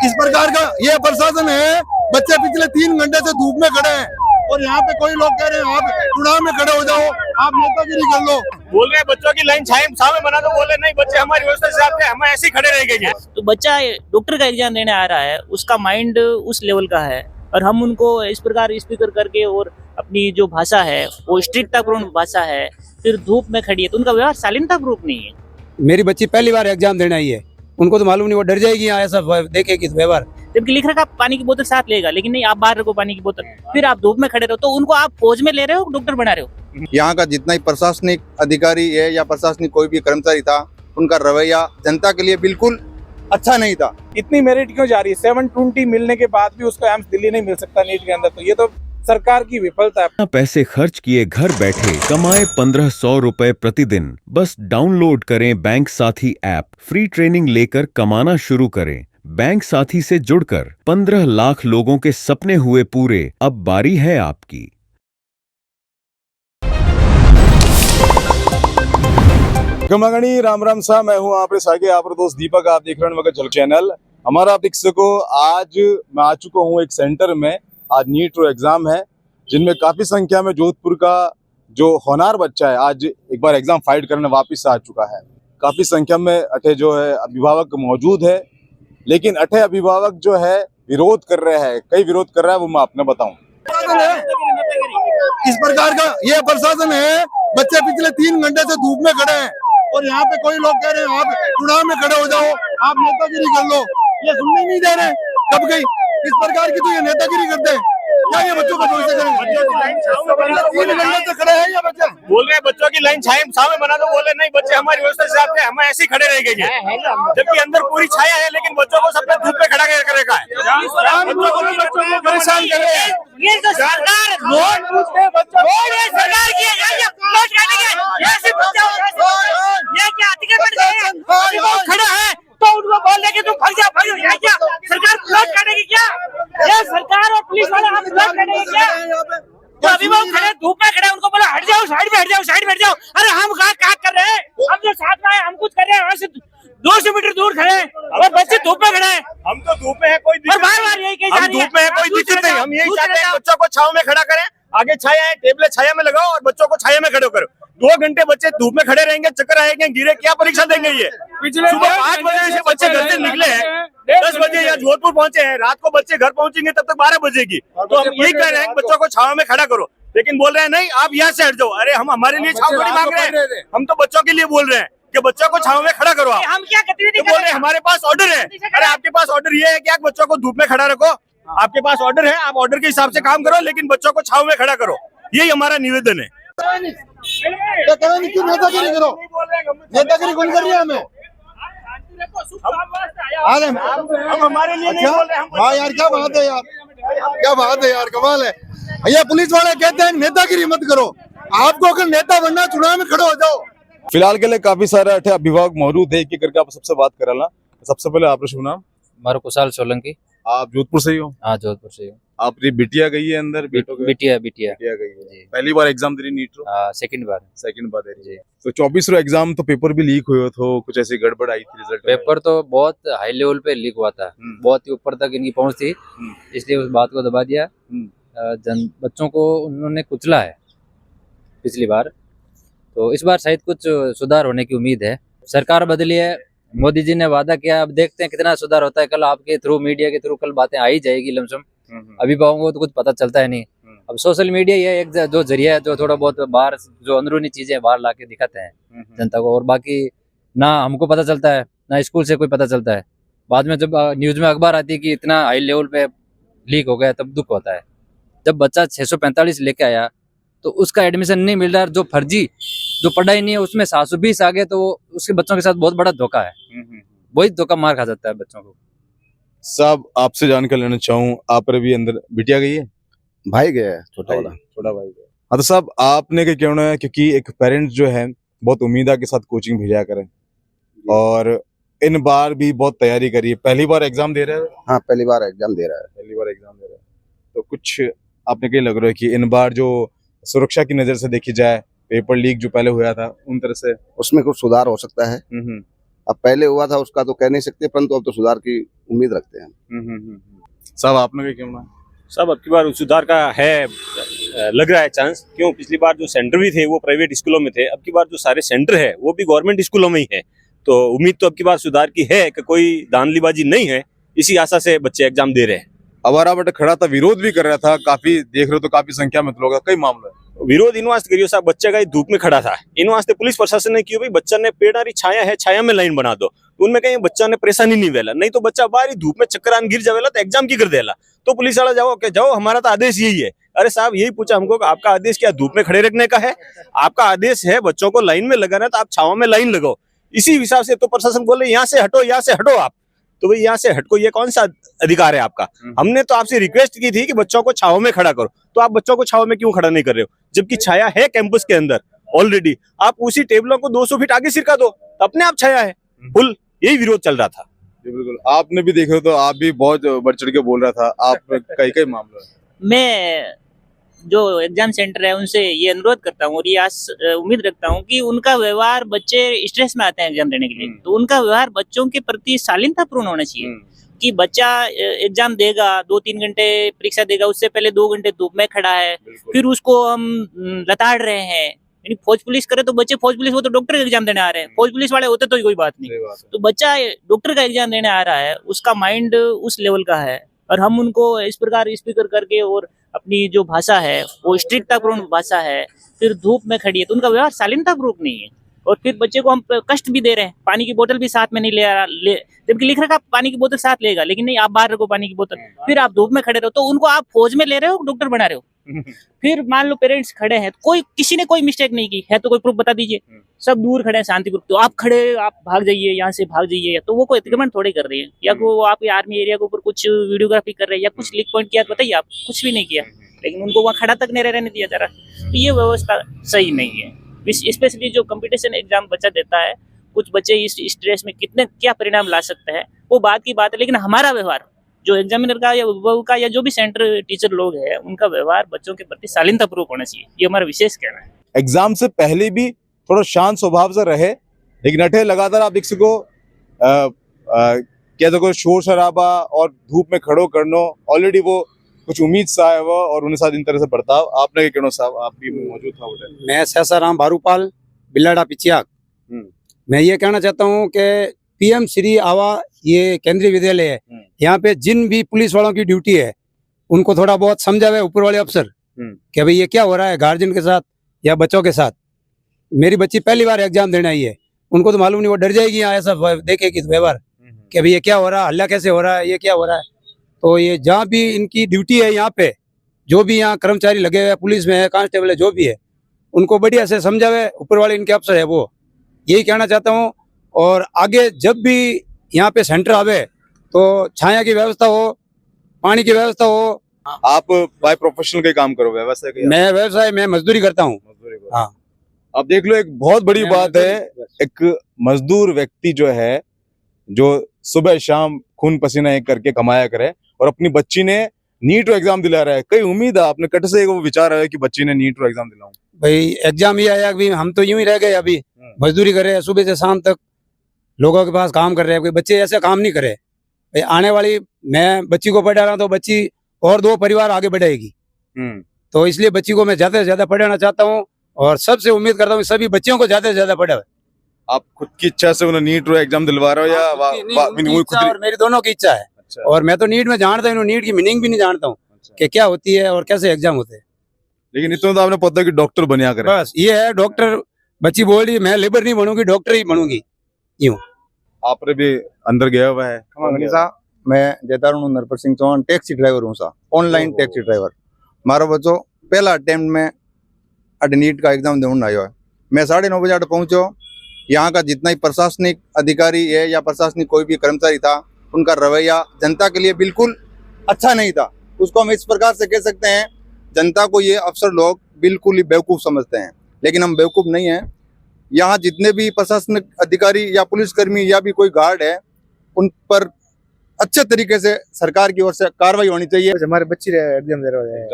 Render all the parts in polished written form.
इस प्रकार का ये प्रशासन है। बच्चे पिछले 3 घंटे से धूप में खड़े हैं और यहाँ पे कोई लोग कह रहे हैं आप चुनाव में खड़े हो जाओ, आप नेतागिरी कर लो। बोल रहे हैं बच्चों की लाइन सामने बना दो, बोल रहे नहीं बच्चे हमारी व्यवस्था से आते हैं, हम ऐसे ही खड़े रह गए। तो बच्चा डॉक्टर का एग्जाम देने आ रहा है, उसका माइंड उस लेवल का है और हम उनको इस प्रकार स्पीकर करके और अपनी जो भाषा है वो स्ट्रिक्टतापूर्ण भाषा है, फिर धूप में खड़ी है तो उनका व्यवहार शालीनतापूर्ण नहीं है। मेरी बच्ची पहली बार एग्जाम देने आई है, उनको तो मालूम नहीं, वो डर जाएगी यहाँ ऐसा देखेगी व्यवहार। जबकि लिख रखा पानी की बोतल साथ लेगा, लेकिन नहीं आप बाहर रखो पानी की बोतल, फिर आप धूप में खड़े रहो, तो उनको आप फौज में ले रहे हो, डॉक्टर बना रहे हो। यहाँ का जितना ही प्रशासनिक अधिकारी है या प्रशासनिक कोई भी कर्मचारी था, उनका रवैया जनता के लिए बिल्कुल अच्छा नहीं था। इतनी मेरिट क्यों जा रही है? 720 मिलने के बाद भी उसको एम्स दिल्ली नहीं मिल सकता नीट के अंदर, तो ये तो सरकार की विफलता है। पैसे खर्च किए घर बैठे कमाए 1500 रुपए प्रतिदिन। बस डाउनलोड करें बैंक साथी ऐप, फ्री ट्रेनिंग लेकर कमाना शुरू करें। बैंक साथी से जुड़कर 15 लाख लोगों के सपने हुए पूरे। अब बारी है आपकी। गमागणी राम राम सा, मैं हूं आपके सागे आपका दोस्त दीपक। आप देख रहे हैं मगर चैनल। हमारा आप देख सको, आज मैं आ चुका हूं एक सेंटर में। आज नीट एग्जाम है, जिनमें काफी संख्या में जोधपुर का जो होनहार बच्चा है आज एक बार एग्जाम फाइट करने वापस आ चुका है। काफी संख्या में अठे जो है अभिभावक मौजूद है, लेकिन अठे अभिभावक जो है विरोध कर रहे हैं। कई विरोध कर रहा है वो मैं आपने बताऊं। इस प्रकार का ये प्रशासन है। बच्चे पिछले 3 घंटे से धूप में खड़े हैं और यहाँ पे कोई लोग कह रहे हैं आप चुनाव में खड़े हो जाओ, आप नेतागिरी कर लो। ये सुनने नहीं दे रहे। कब गई इस प्रकार की तो ये नेतागिरी करते हैं क्या? ये बच्चों को भरोसे करेंगे? 3 घंटे से खड़े हैं ये बच्चे। बोल रहे हैं बच्चों की लाइन सामने बना दो, बोल रहे नहीं बच्चे हमारी व्यवस्था से आते हैं, हम ऐसे ही खड़े रह गए। जबकि अंदर पूरी छाया है, लेकिन बच्चों को सबने धूप में खड़ा कर रखा है। बच्चों को परेशान कर रहे हैं। ये तो सरकार सरकार की खड़ा है तो उनको बोल रहे कि तुम भाग जाओ क्या? सरकार प्लॉट काटेगी क्या? ये सरकार और पुलिस वाले हम प्लॉट काटेंगे क्या? तो अभी वो खड़े धूप में खड़े, उनको बोला हट जाओ, साइड में हट जाओ, साइड में हट जाओ। अरे हम कहाँ कर रहे हैं? हम जो साथ में हम कुछ कर रहे हैं, वहाँ से 200 मीटर दूर खड़े हैं और बच्चे धूप में खड़े हैं। हम तो धूप में है, कोई दिक्कत नहीं। हम धूप में है, कोई दिक्कत नहीं। हम यही चाहते हैं बच्चों को छांव में खड़ा करें। आगे छाया है, टेबलें छाया में लगाओ और बच्चों को छाया में खड़े करो। 2 घंटे बच्चे धूप में खड़े रहेंगे, चक्कर आएंगे, गिरे, क्या परीक्षा देंगे? ये सुबह 5 बजे से बच्चे घर से निकले हैं, 10 बजे यहाँ जोधपुर पहुंचे हैं, रात को बच्चे घर पहुंचेंगे तब तक 12 बजेगी। तो हम यही कह रहे हैं बच्चों को छाव में खड़ा करो, लेकिन बोल रहे हैं नहीं आप यहाँ से हट जाओ। अरे हम हमारे लिए छाव थोड़ी मांग रहे हैं, हम तो बच्चों के लिए बोल रहे हैं कि बच्चों को छाव में खड़ा करो। हम क्या गतिविधि बोल रहे हैं हमारे पास ऑर्डर है। अरे आपके पास ऑर्डर ये है कि आप बच्चों को धूप में खड़ा रखो, आपके पास ऑर्डर है, आप ऑर्डर के हिसाब से काम करो, लेकिन बच्चों को छाव में खड़ा करो। यही हमारा निवेदन है। नेतागिरी करो, नेतागिरी कौन कर रही है? हमें हम हमारे लिए नहीं बोल रहे हैं। हाँ यार, क्या बात है यार, क्या बात है यार, कमाल है। ये पुलिस वाले कहते हैं नेतागिरी मत करो, आपको अगर नेता बनना चुनाव में खड़े हो जाओ। फिलहाल के लिए काफी सारे अठे अभिभावक मौजूद है, एक एक करके आप सबसे बात करा। सबसे पहले आपका शुभ नाम? हमारा कुशाल सोलंकी। आप जोधपुर से ही हो? हाँ, जोधपुर से ही हूँ। आपकी बिटिया गई है अंदर? बिटिया गई है। पहली बार एग्जाम दे रही नीट रो? सेकंड बार दे रही है। तो 24 रो एग्जाम तो पेपर भी लीक हुए थे, कुछ ऐसी गड़बड़ आई थी रिजल्ट? पेपर तो बहुत हाई लेवल पे लीक हुआ था, बहुत ही ऊपर तक इनकी पहुंच थी, इसलिए उस बात को दबा दिया। बच्चों को उन्होंने कुचला है पिछली बार, तो इस बार शायद कुछ सुधार होने की उम्मीद है। सरकार बदली है, मोदी जी ने वादा किया, अब देखते हैं कितना सुधार होता है। कल आपके थ्रू, मीडिया के थ्रू कल बातें आ ही जाएगी लमसम। अभिभावकों को तो कुछ पता चलता है नहीं। अब सोशल मीडिया ये एक जो जरिया है जो थोड़ा बहुत बाहर जो अंदरूनी चीजें बाहर लाके दिखाते हैं जनता को, और बाकी ना हमको पता चलता है ना स्कूल से कोई पता चलता है। बाद में जब न्यूज में अखबार आती है कि इतना हाई लेवल पे लीक हो गया, तब दुख होता है। जब बच्चा 645 लेके आया तो उसका एडमिशन नहीं मिल रहा, जो फर्जी जो पढ़ाई नहीं है उसमें 720 आ गए, तो उसके बच्चों के साथ बहुत बड़ा धोखा है। वही धोखा मार खा जाता है बच्चों को। साहब आपसे जानकारी लेना चाहूँ, आप पर भी अंदर बिटिया गई है? भाई गया है, छोटा छोटा भाई गया। हाँ, तो साहब आपने क्या कहना है, क्योंकि एक पेरेंट्स जो है बहुत उम्मीदा के साथ कोचिंग भेजा करें और इन बार भी बहुत तैयारी करी है। पहली बार एग्जाम दे रहे हैं? हाँ, पहली बार एग्जाम दे रहा है। तो कुछ आपने क्या लग रहा है कि इन बार जो सुरक्षा की नजर से देखी जाए, पेपर लीक जो पहले हुआ था उन तरह से उसमें कुछ सुधार हो सकता है। अब पहले हुआ था उसका तो कह नहीं सकते, परंतु अब तो सुधार की उम्मीद रखते हैं। साहब आपने क्या कहना? सब अब की बार सुधार का है, लग रहा है चांस। क्यों, पिछली बार जो सेंटर भी थे वो प्राइवेट स्कूलों में थे, अब की बार जो सारे सेंटर है वो भी गवर्नमेंट स्कूलों में ही है। तो उम्मीद तो अब की बार सुधार की है कि कोई धांधलीबाजी नहीं है, इसी आशा से बच्चे एग्जाम दे रहे हैं। अवारा बट खड़ा था, विरोध भी कर रहा था, काफी देख रहे हो तो काफी संख्या में लोग, कई मामला है। विरोध इन वास्ते करियो साहब, बच्चा का धूप में खड़ा था, इन वास्ते पुलिस प्रशासन ने क्यों भाई बच्चा ने पेड़ारी छाया है, छाया में लाइन बना दो, तो उनमें कहीं बच्चा ने परेशानी नहीं वेला, नहीं तो बच्चा बाहर ही धूप में चक्करान गिर जावेला तो एग्जाम की कर देला। तो पुलिस वाला जाओ के जाओ, हमारा तो आदेश यही है। अरे साहब यही पूछा हमको कि आपका आदेश क्या धूप में खड़े रखने का है? आपका आदेश है बच्चों को लाइन में लगाना, तो आप छावा में लाइन लगाओ। इसी हिसाब से तो प्रशासन बोले यहाँ से हटो, यहाँ से हटो आप, तो भाई यहाँ से हटको, ये कौन सा अधिकार है आपका? हमने तो आपसे रिक्वेस्ट की थी कि बच्चों को छाव में खड़ा करो, तो आप बच्चों को छाव में क्यों खड़ा नहीं कर रहे हो? जबकि छाया है कैंपस के अंदर ऑलरेडी, आप उसी टेबलों को 200 फीट आगे सिरका दो, तो अपने आप छाया है फुल। यही विरोध चल रहा था। जी बिल्कुल, आपने भी देखे तो आप भी बहुत बढ़ चढ़ के बोल रहा था, आप कई मामला। मैं जो एग्जाम सेंटर है उनसे ये अनुरोध करता हूँ और ये उम्मीद रखता हूँ कि उनका व्यवहार, बच्चे स्ट्रेस में आते हैं एग्जाम देने के लिए, तो उनका व्यवहार बच्चों के प्रति शालीनतापूर्ण होना चाहिए। कि बच्चा एग्जाम देगा, 2-3 घंटे परीक्षा देगा, उससे पहले 2 घंटे धूप में खड़ा है, फिर उसको हम लताड़ रहे हैं। यानी फौज पुलिस करे तो बच्चे फौज पुलिस, वो तो डॉक्टर का एग्जाम देने आ रहे हैं, फौज पुलिस वाले होते तो कोई बात नहीं, तो बच्चा डॉक्टर का एग्जाम देने आ रहा है, उसका माइंड उस लेवल का है, और हम उनको इस प्रकार स्पीकर करके और अपनी जो भाषा है वो स्ट्रिक्टतापूर्ण भाषा है, फिर धूप में खड़ी है, तो उनका व्यवहार शालीनतापूर्वक नहीं है। और फिर बच्चे को हम कष्ट भी दे रहे हैं, पानी की बोतल भी साथ में नहीं ले, जबकि लिख रखा पानी की बोतल साथ लेगा, लेकिन नहीं, आप बाहर रखो पानी की बोतल, फिर आप धूप में खड़े रहो, तो उनको आप फौज में ले रहे हो, डॉक्टर बना रहे हो। फिर मान लो पेरेंट्स खड़े हैं, कोई किसी ने कोई मिस्टेक नहीं की है, तो कोई प्रूफ बता दीजिए, सब दूर खड़े हैं शांतिपूर्वक, तो आप खड़े, आप भाग जाइए, यहाँ से भाग जाइए, तो वो कोई अतिक्रमण थोड़ी कर रही है, या वो आप आर्मी एरिया के ऊपर कुछ वीडियोग्राफी कर रहे हैं या कुछ लिख पॉइंट किया, बताइए, आप कुछ भी नहीं किया, लेकिन उनको वहाँ खड़ा तक नहीं रहने दिया जा रहा। तो ये व्यवस्था सही नहीं है। स्पेशली जो कंपटीशन एग्जाम बच्चा देता है, कुछ बच्चे इस स्ट्रेस में कितने क्या परिणाम ला सकते हैं वो बात की बात है, लेकिन हमारा व्यवहार जो एग्जामिनर का या अभिभावक का या जो भी सेंटर टीचर लोग हैं, उनका व्यवहार बच्चों के प्रति शालीनतापूर्वक होना चाहिए, ये हमारा विशेष कहना है। एग्जाम से पहले भी थोड़ा शांत स्वभाव से रहे, लेकिन अठे लगातार आप देख सको क्या देखो शोर शराबा और धूप में खड़ो करनो, ऑलरेडी वो कुछ उम्मीद सा है वो, और उन्हें साथ इन तरह से बर्ताव। आपने क्या कहना साहब, आप भी मौजूद था उधर? मैं सहसाराम भारूपाल, बिलाड़ा पिचियाक। मैं ये कहना चाहता हूँ कि पीएम श्री आवा ये केंद्रीय विद्यालय है, यहाँ पे जिन भी पुलिस वालों की ड्यूटी है उनको थोड़ा बहुत समझावे ऊपर वाले अफसर कि भाई ये क्या हो रहा है गार्जियन के साथ या बच्चों के साथ। मेरी बच्ची पहली बार एग्जाम देने आई है, उनको तो मालूम नहीं, वो डर जाएगी यहाँ ऐसा देखेगी व्यवहार कि भाई ये क्या हो रहा है, हल्ला कैसे हो रहा है, ये क्या हो रहा है। तो ये जहाँ भी इनकी ड्यूटी है, यहाँ पे जो भी यहाँ कर्मचारी लगे हुए पुलिस में है, कांस्टेबल है, जो भी है, उनको बढ़िया से समझावे ऊपर वाले इनके अफसर है, वो यही कहना चाहता हूँ। और आगे जब भी यहाँ पे सेंटर आवे तो छाया की व्यवस्था हो, पानी की व्यवस्था हो। आप बाय प्रोफेशनल का काम करो, व्यवसाय का? मैं व्यवसाय में मजदूरी करता हूँ। हाँ, अब देख लो, एक बहुत बड़ी बात है, एक मजदूर व्यक्ति जो है, जो सुबह शाम खून पसीना एक करके कमाया करे, और अपनी बच्ची ने नीट एग्जाम दिला रहा है। कई उम्मीद है आपने कट से वो विचार आया कि बच्ची ने नीट एग्जाम दिलाऊं? भाई एग्जाम ही आया, अभी हम तो यूं ही रह गए, अभी मजदूरी कर रहे हैं, सुबह से शाम तक लोगों के पास काम कर रहे हैं। कोई बच्चे ऐसे काम नहीं करे भाई। आने वाली, मैं बच्ची को पढ़ा रहा हूँ तो बच्ची और 2 परिवार आगे बढ़ाएगी, तो इसलिए बच्ची को मैं ज्यादा से ज्यादा पढ़ाना चाहता हूँ, और सबसे उम्मीद करता हूँ सभी बच्चियों को ज्यादा से ज्यादा पढ़ावे। आप खुद की इच्छा से उन्हें नीट एग्जाम दिलवा रहे हो या और मेरी दोनों की इच्छा है। अच्छा। और मैं तो नीट में जानता हूँ, नीट की मीनिंग भी नहीं जानता हूँ कि क्या होती है और कैसे एग्जाम होते हैं, लेकिन इतना तो आपने पता कि डॉक्टर बनिया करे। बस ये है, डॉक्टर बच्ची बोल रही मैं लेबर नहीं बनूंगी, डॉक्टर ही बनूंगी। यूं आपने भी अंदर गया हुआ है? मैं जैतारू नरपर सिंह चौहान, टैक्सी ड्राइवर हूँ सा, ऑनलाइन टैक्सी ड्राइवर। मारो बच्चों पहला अटेम्प्ट में अड नीट का एग्जाम देने आयो है। मैं 9:30 बजे पहुंचो। यहाँ का जितना ही प्रशासनिक अधिकारी है या प्रशासनिक कोई भी कर्मचारी था, उनका रवैया जनता के लिए बिल्कुल अच्छा नहीं था। उसको हम इस प्रकार से कह सकते हैं, जनता को ये अफसर लोग बिल्कुल ही बेवकूफ़ समझते हैं, लेकिन हम बेवकूफ़ नहीं हैं। यहाँ जितने भी प्रशासनिक अधिकारी या पुलिसकर्मी या भी कोई गार्ड है, उन पर अच्छे तरीके से सरकार की ओर से कार्रवाई होनी चाहिए। हमारे बच्ची एग्जाम दे रहे हैं।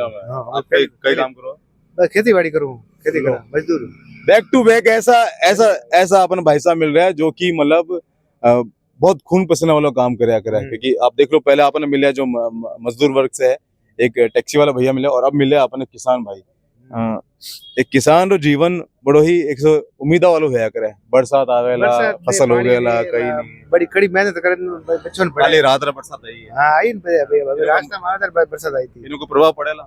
आप कई काम करो? खेती बाड़ी करूँ, खेती करूँ, मजदूर। बैक टू बैक ऐसा अपन भाई साहब मिल रहा है जो कि मतलब बहुत खून पसीना वाला काम कराया करा है। क्योंकि आप देख लो, पहले आपने मिले जो मजदूर वर्ग से है, एक टैक्सी वाला भैया मिले, और अब मिले आपने किसान भाई। एक किसान रो जीवन बड़ो ही एक सौ उम्मीदा वालो होया करे। बरसात आवेला, फसल हो गएला, कहीं नहीं बड़ी कड़ी मेहनत करे बच्चों ने खाली रात रा बरसात आई है। हाँ आई रास्ता में आदर बरसात आई थी। इनको प्रभाव पड़ेला,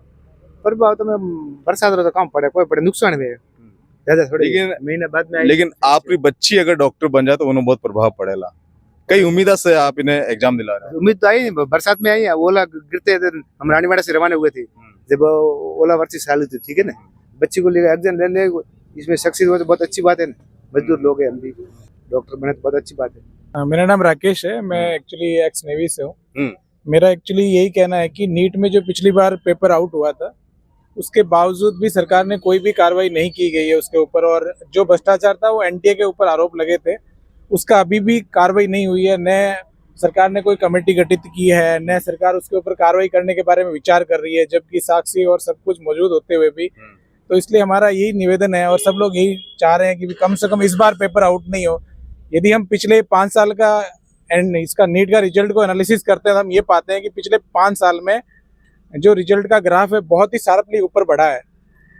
प्रभाव तो मैं बरसात रो तो कम पड़े, कोई पड़े नुकसान भी ज्यादा थोड़ी, लेकिन महीने बाद में। लेकिन आपकी बच्ची अगर डॉक्टर बन जाए तो उन्हें बहुत प्रभाव पड़ेला। कई उम्मीदा से आप इन्हें एग्जाम दिला रहे हैं। उम्मीद तो आई नहीं, बरसात में आई है। ओला गिरते हम रानीवाड़ा से रवाना हुए थे जब ओला वर्षी चालू थी, ठीक है ना। बच्ची को लेकर एग्जाम ले, इसमें सक्सेस हुआ तो बहुत अच्छी बात है ना। मजदूर लोग हैं, हम भी डॉक्टर बने तो बहुत अच्छी बात है। मेरा नाम राकेश है, मैं एक्चुअली एक्स नेवी से हूँ। मेरा एक्चुअली यही कहना है कि नीट में जो पिछली बार पेपर आउट हुआ था, उसके बावजूद भी सरकार ने कोई भी कार्रवाई नहीं की गई है उसके ऊपर, और जो भ्रष्टाचार था वो एनटीए के ऊपर आरोप लगे थे, उसका अभी भी कार्रवाई नहीं हुई है। न सरकार ने कोई कमेटी गठित की है, न सरकार उसके ऊपर कार्रवाई करने के बारे में विचार कर रही है, जबकि साक्षी और सब कुछ मौजूद होते हुए भी। तो इसलिए हमारा यही निवेदन है, और सब लोग यही चाह रहे हैं कि कम से कम इस बार पेपर आउट नहीं हो। यदि हम पिछले 5 साल का इसका नीट का रिजल्ट को एनालिसिस करते हैं तो हम ये पाते हैं कि पिछले 5 साल में जो रिजल्ट का ग्राफ है बहुत ही शार्पली ऊपर बढ़ा है,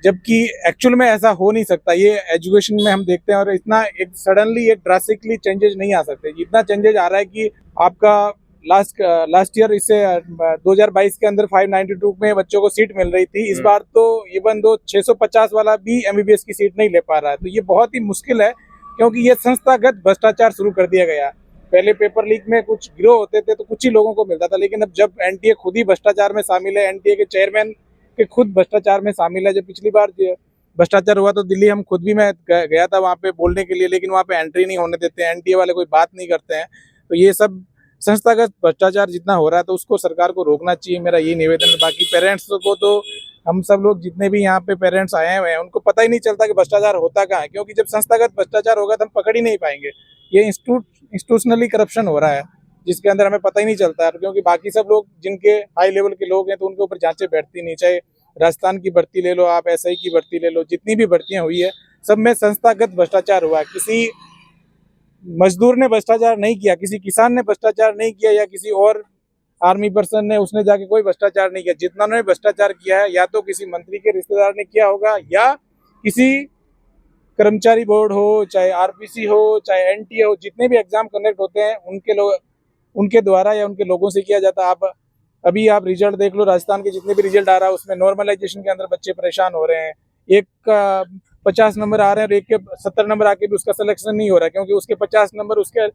जबकि एक्चुअल में ऐसा हो नहीं सकता। ये एजुकेशन में हम देखते हैं, और इतना एक सडनली एक ड्रास्टिकली चेंजेस नहीं आ सकते। जितना चेंजेस आ रहा है कि आपका लास्ट ईयर इससे 2022 के अंदर 592 में बच्चों को सीट मिल रही थी, इस बार तो इवन दो 650 वाला भी एमबीबीएस की सीट नहीं ले पा रहा है। तो ये बहुत ही मुश्किल है, क्योंकि ये संस्थागत भ्रष्टाचार शुरू कर दिया गया। पहले पेपर लीक में कुछ गिरोह होते थे तो कुछ ही लोगों को मिलता था, लेकिन अब जब एनटीए खुद ही भ्रष्टाचार में शामिल है, एनटीए के चेयरमैन के खुद भ्रष्टाचार में शामिल है। जब पिछली बार भ्रष्टाचार हुआ तो दिल्ली हम खुद भी, मैं गया था वहाँ पे बोलने के लिए, लेकिन वहाँ पे एंट्री नहीं होने देते हैं, एनटीए वाले कोई बात नहीं करते हैं। तो ये सब संस्थागत भ्रष्टाचार जितना हो रहा है तो उसको सरकार को रोकना चाहिए, मेरा ये निवेदन है। बाकी पेरेंट्स को तो हम सब लोग जितने भी यहाँ पे पेरेंट्स आए हुए हैं उनको पता ही नहीं चलता कि भ्रष्टाचार होता कहाँ है, क्योंकि जब संस्थागत भ्रष्टाचार होगा तो हम पकड़ ही नहीं पाएंगे। ये इंस्टीट्यूशनली करप्शन हो रहा है जिसके अंदर हमें पता ही नहीं चलता है, क्योंकि बाकी सब लोग जिनके हाई लेवल के लोग हैं तो उनके ऊपर जांचें बैठती नहीं। चाहे राजस्थान की भर्ती ले लो आप, एसआई की भर्ती ले लो, जितनी भी भर्तियां हुई है सब में संस्थागत भ्रष्टाचार हुआ है। किसी मजदूर ने भ्रष्टाचार नहीं किया, किसी किसान ने भ्रष्टाचार नहीं किया, या किसी और आर्मी पर्सन ने उसने जाके कोई भ्रष्टाचार नहीं किया। जितना उन्होंने भ्रष्टाचार किया है या तो किसी मंत्री के रिश्तेदार ने किया होगा, या किसी कर्मचारी बोर्ड हो, चाहे आरपीसी हो, चाहे एनटीए हो, जितने भी एग्जाम कंडक्ट होते हैं उनके द्वारा या उनके लोगों से किया जाता है। अभी आप रिजल्ट देख लो, राजस्थान के जितने भी रिजल्ट आ रहा है उसमें नॉर्मलाइजेशन के अंदर बच्चे परेशान हो रहे हैं। एक का 50 नंबर आ रहे हैं और एक के 70 नंबर आके भी उसका सिलेक्शन नहीं हो रहा है, क्योंकि उसके 50 नंबर उसके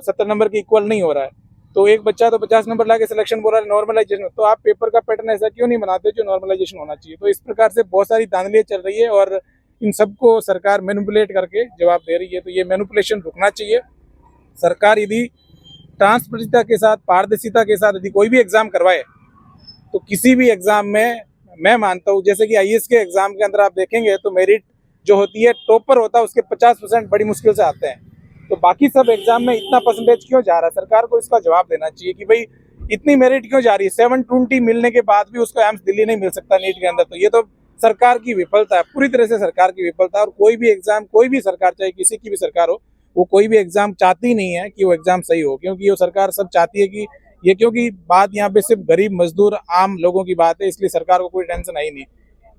70 नंबर के इक्वल नहीं हो रहा है। तो एक बच्चा तो 50 नंबर लाके सिलेक्शन बोल रहा है नॉर्मलाइजेशन। तो आप पेपर का पैटर्न ऐसा क्यों नहीं बनाते जो नॉर्मलाइजेशन होना चाहिए? तो इस प्रकार से बहुत सारी धांधलियां चल रही है, और इन सबको सरकार मैनिपुलेट करके जवाब दे रही है। तो ये मैनिपुलेशन रुकना चाहिए। सरकार यदि ट्रांसपेरेंसी के साथ, पारदर्शिता के साथ यदि कोई भी एग्जाम करवाए तो किसी भी एग्जाम में मैं मानता हूँ, जैसे कि आईएएस के एग्जाम के अंदर आप देखेंगे तो मेरिट जो होती है, टॉपर होता है उसके 50% बड़ी मुश्किल से आते हैं। तो बाकी सब एग्जाम में इतना परसेंटेज क्यों जा रहा है? सरकार को इसका जवाब देना चाहिए कि भाई इतनी मेरिट क्यों जा रही है? 720 मिलने के बाद भी उसको एम्स दिल्ली नहीं मिल सकता नीट के अंदर। तो ये तो सरकार की विफलता है, पूरी तरह से सरकार की विफलता है। और कोई भी एग्जाम, कोई भी सरकार, चाहे किसी की भी सरकार हो, वो कोई भी एग्जाम चाहती नहीं है कि वो एग्जाम सही हो, क्योंकि वो सरकार सब चाहती है कि ये, क्योंकि बात यहाँ पे सिर्फ गरीब मजदूर आम लोगों की बात है, इसलिए सरकार को कोई टेंशन है ही नहीं,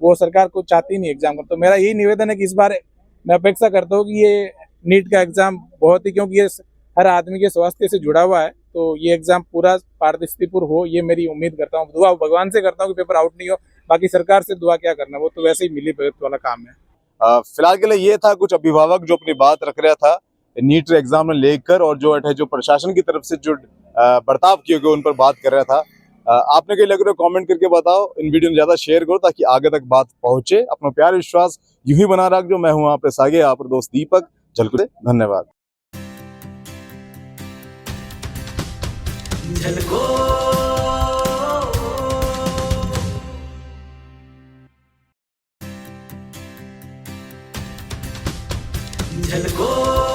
वो सरकार को चाहती नहीं एग्जाम का। तो मेरा यही निवेदन है कि इस बार मैं अपेक्षा करता हूँ कि ये नीट का एग्जाम बहुत ही, क्योंकि ये हर आदमी के स्वास्थ्य से जुड़ा हुआ है, तो ये एग्जाम पूरा पारदर्शितापूर्ण हो, ये मेरी उम्मीद करता हूँ। दुआ भगवान से करता हूँ कि पेपर आउट नहीं हो। बाकी सरकार से दुआ क्या करना, वो तो वैसे ही मिली भगत वाला काम है। फिलहाल के लिए ये था कुछ अभिभावक जो अपनी बात रख रहा था नीट एग्जाम में लेकर, और जो प्रशासन की तरफ से जो बर्ताव किए गए उन पर बात कर रहा था। आपने कहीं लग रहा है कमेंट करके बताओ, इन वीडियो में ज्यादा शेयर करो ताकि आगे तक बात पहुंचे। अपना प्यार विश्वास यूं ही बना रख जो। मैं हूं आप सागे, आप दोस्त दीपक झलकुड़े। धन्यवाद। झलको